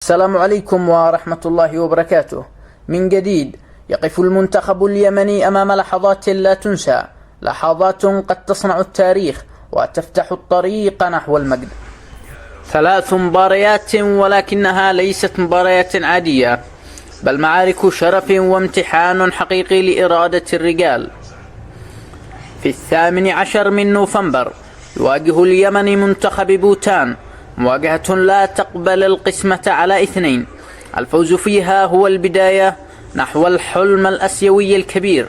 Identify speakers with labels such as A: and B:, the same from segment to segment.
A: السلام عليكم ورحمة الله وبركاته. من جديد يقف المنتخب اليمني أمام لحظات لا تنسى، لحظات قد تصنع التاريخ وتفتح الطريق نحو المجد. 3 مباريات ولكنها ليست مباريات عادية، بل معارك شرف وامتحان حقيقي لإرادة الرجال. في 18 من نوفمبر يواجه اليمن منتخب بوتان، مواجهة لا تقبل القسمة على 2. الفوز فيها هو البداية نحو الحلم الآسيوي الكبير،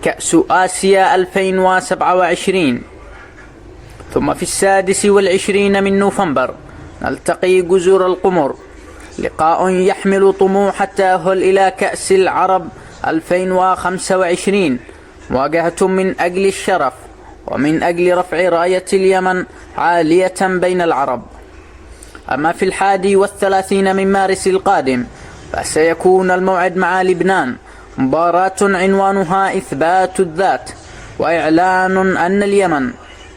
A: كأس آسيا 2027. ثم في 26 من نوفمبر نلتقي جزر القمر، لقاء يحمل طموح التأهل إلى كأس العرب 2025، مواجهة من أجل الشرف ومن أجل رفع راية اليمن عالية بين العرب. أما في 31 من مارس القادم فسيكون الموعد مع لبنان، مباراة عنوانها إثبات الذات وإعلان أن اليمن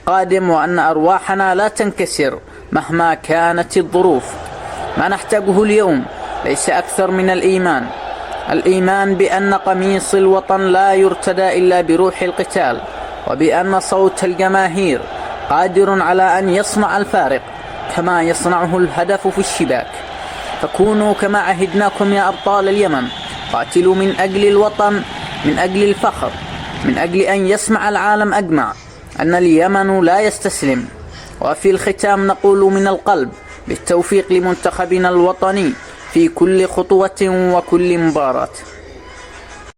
A: قادم وأن أرواحنا لا تنكسر مهما كانت الظروف. ما نحتاجه اليوم ليس أكثر من الإيمان بأن قميص الوطن لا يرتدى إلا بروح القتال، وبأن صوت الجماهير قادر على أن يصنع الفارق كما يصنعه الهدف في الشباك. فكونوا كما عهدناكم يا أبطال اليمن، قاتلوا من أجل الوطن، من أجل الفخر، من أجل أن يسمع العالم أجمع أن اليمن لا يستسلم. وفي الختام نقول من القلب بالتوفيق لمنتخبنا الوطني في كل خطوة وكل مباراة.